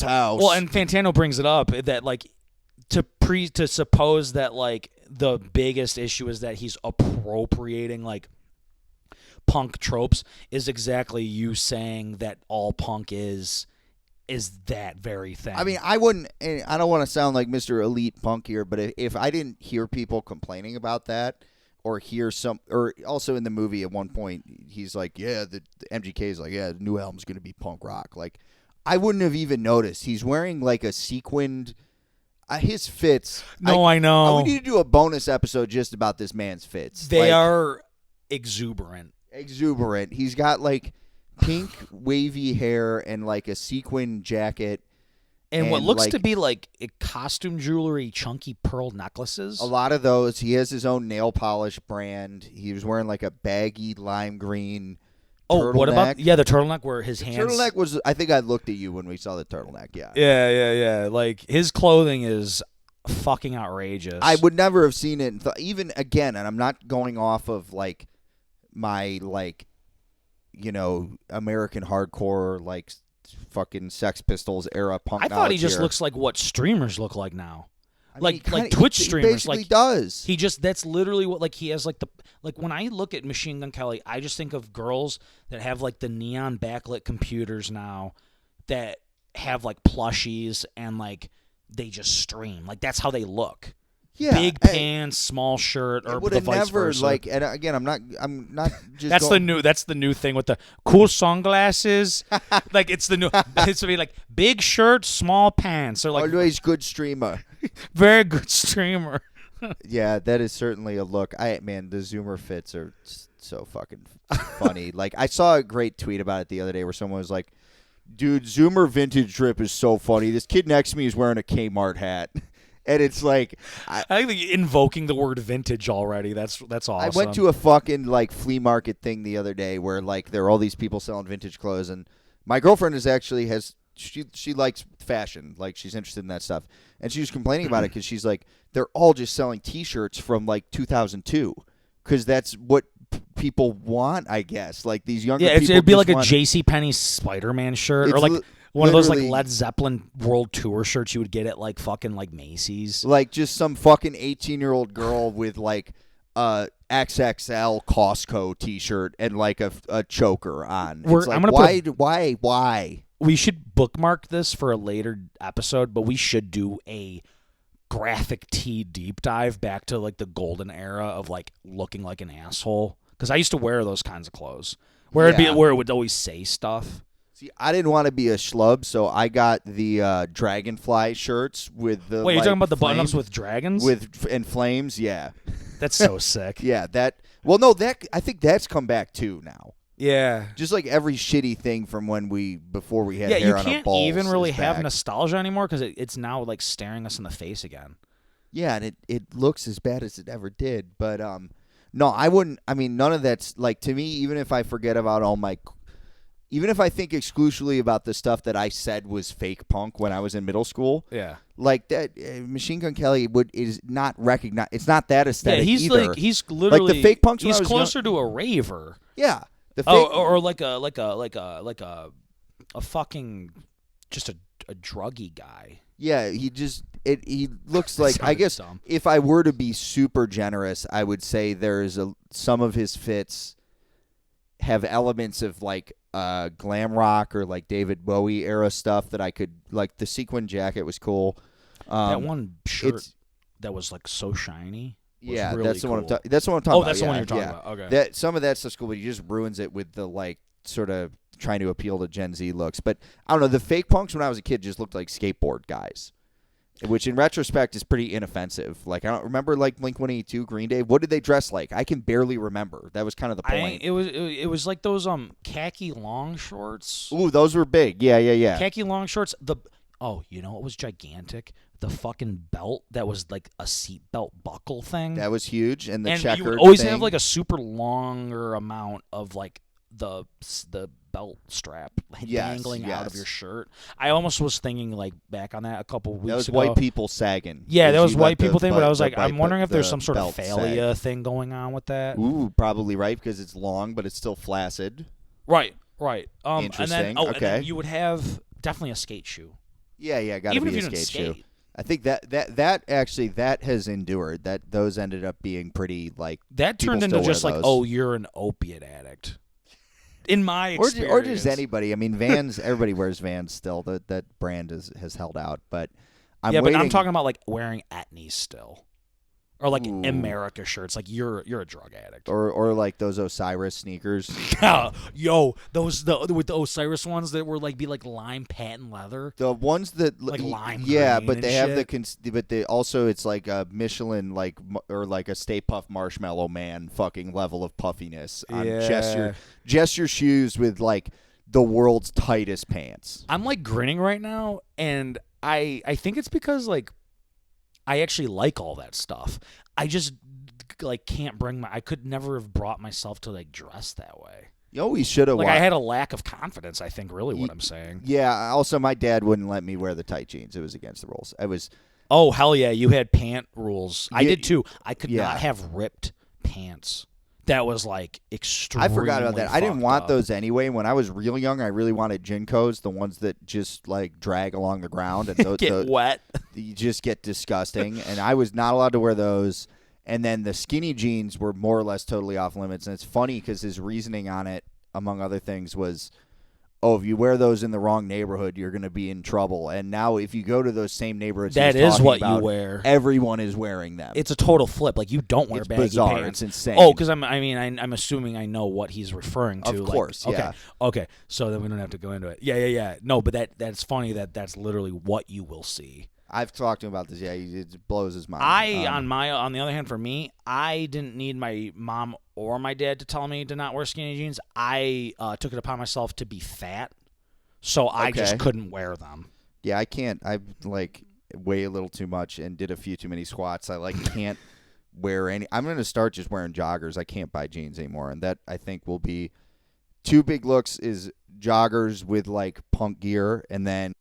house. Well, and Fantano brings it up that like to suppose that like the biggest issue is that he's appropriating like punk tropes is exactly you saying that all punk is that very thing. I mean, I don't want to sound like Mr. Elite Punk here, but if I didn't hear people complaining about that, or hear or also in the movie at one point, he's like, yeah, the MGK is like, yeah, the new album's going to be punk rock. Like, I wouldn't have even noticed. He's wearing like a sequined, his fits. No, I know. We need to do a bonus episode just about this man's fits. They are exuberant. He's got like pink wavy hair and like a sequin jacket. And what looks to be like costume jewelry, chunky pearl necklaces. A lot of those. He has his own nail polish brand. He was wearing like a baggy lime green turtleneck. What about the turtleneck where his hands... Turtleneck was... I think I looked at you when we saw the turtleneck, yeah. Yeah. Like, his clothing is fucking outrageous. I would never have seen it. Even, again, and I'm not going off of, like, my, like, you know, American hardcore, like... fucking Sex Pistols era punk. I thought he just looks like what streamers look like now. Like kinda, Twitch he streamers. Basically like does. That's literally what like he has like when I look at Machine Gun Kelly, I just think of girls that have like the neon backlit computers now that have like plushies and like they just stream. Like that's how they look. Yeah, big pants, small shirt, or the vice versa. Like, and again, I'm not just. That's the new thing with the cool sunglasses. Like it's the new. It's to be like big shirt, small pants, or like always good streamer. Very good streamer. Yeah, that is certainly a look. The Zoomer fits are so fucking funny. Like I saw a great tweet about it the other day where someone was like, "Dude, Zoomer vintage drip is so funny. This kid next to me is wearing a Kmart hat." And it's like I think invoking the word vintage already. That's awesome. I went to a fucking like flea market thing the other day where like there are all these people selling vintage clothes, and my girlfriend she likes fashion, like she's interested in that stuff, and she was complaining about it because she's like they're all just selling T-shirts from like 2002 because that's what people want, I guess. Like these younger people. It'd be like a JCPenney Spider-Man shirt or like. One of those like Led Zeppelin World Tour shirts you would get at like fucking like Macy's. Like just some fucking 18-year-old girl with like a XXL Costco T-shirt and like a choker on. It's like, why? We should bookmark this for a later episode, but we should do a graphic tee deep dive back to like the golden era of like looking like an asshole. Because I used to wear those kinds of clothes where it would always say stuff. See, I didn't want to be a schlub, so I got the Dragonfly shirts with the. Wait, you're talking about the button-ups with dragons? And flames, yeah. That's so sick. Yeah, that. Well, no, I think that's come back too now. Yeah. Just like every shitty thing from before we had hair on our balls. Yeah, you can't even really have nostalgia anymore because it's now like staring us in the face again. Yeah, and it looks as bad as it ever did, but no, I wouldn't. I mean, none of that's like to me. Even if I forget about even if I think exclusively about the stuff that I said was fake punk when I was in middle school, like that, Machine Gun Kelly is not recognized. It's not that aesthetic. Yeah, he's literally like the fake punks. He's closer to a raver. Yeah, the fake, or like a fucking just a druggy guy. Yeah, he looks like I guess dumb. If I were to be super generous, I would say there's some of his fits have elements of like glam rock or like David Bowie era stuff that I could like. The sequin jacket was cool. That one shirt that was like so shiny. Yeah, really that's the cool. one. That's the one I'm talking about. Oh, that's the one you're talking about. Okay. That some of that stuff's cool, but he just ruins it with the like sort of trying to appeal to Gen Z looks. But I don't know. The fake punks when I was a kid just looked like skateboard guys. Which, in retrospect, is pretty inoffensive. Like, I don't remember, like, Blink-182, Green Day. What did they dress like? I can barely remember. That was kind of the point. It was like those khaki long shorts. Ooh, those were big. Yeah. Khaki long shorts. You know what was gigantic? The fucking belt that was like a seatbelt buckle thing. That was huge, and the checkered you would always thing. have like a super longer amount of like the belt strap dangling out of your shirt. I almost was thinking like back on that a couple weeks ago. That was white people sagging. Yeah, that was white people thing, but I was like, I'm wondering if there's some sort of phalia thing going on with that. Ooh, probably right, because it's long, but it's still flaccid. Right. Interesting. And then you would have definitely a skate shoe. Yeah, got to Even be if a you didn't skate shoe. skate. I think that has endured. That those ended up being pretty like That people turned into still wear just like, those. oh, you're an opiate addict. In my or experience. just anybody. I mean, Vans. Everybody wears Vans still. That brand has held out, but I'm but waiting. I'm talking about like wearing Etnies still, or like Ooh. America shirts. Like you're a drug addict. or like those Osiris sneakers. Yo, with the Osiris ones that were like be like lime patent leather. The ones that Like lime yeah, green but and they have shit. but they also it's like a Michelin like or like a Stay Puft Marshmallow Man fucking level of puffiness on just your shoes with like the world's tightest pants. I'm like grinning right now, and I think it's because like I actually like all that stuff. I just like can't I could never have brought myself to like dress that way. You always should have. Like I had a lack of confidence. I think really what I'm saying. Yeah. Also, my dad wouldn't let me wear the tight jeans. It was against the rules. I was. Oh hell yeah! You had pant rules. I did too. I could yeah. not have ripped pants. That was like extremely. I forgot about that. I didn't want up. those anyway. When I was real young, I really wanted Jinkos, the ones that just like drag along the ground and those, Get wet. You just get disgusting. And I was not allowed to wear those. And then the skinny jeans were more or less totally off limits. And it's funny because his reasoning on it, among other things, was, oh, if you wear those in the wrong neighborhood, you're going to be in trouble. And now if you go to those same neighborhoods, That he's is talking what about, you wear. Everyone is wearing them. It's a total flip. Like you don't wear It's baggy bizarre. pants. It's insane. Oh, because I'm assuming I know what he's referring to. Of course, like, yeah. Okay. So then we don't have to go into it. Yeah. No, but that's funny that's literally what you will see. I've talked to him about this. Yeah, it blows his mind. On the other hand, for me, I didn't need my mom or my dad to tell me to not wear skinny jeans. I took it upon myself to be fat, so I just couldn't wear them. Yeah, I can't. I like weigh a little too much and did a few too many squats. I like can't wear any. I'm going to start just wearing joggers. I can't buy jeans anymore, and that I think will be two big looks is joggers with like punk gear, and then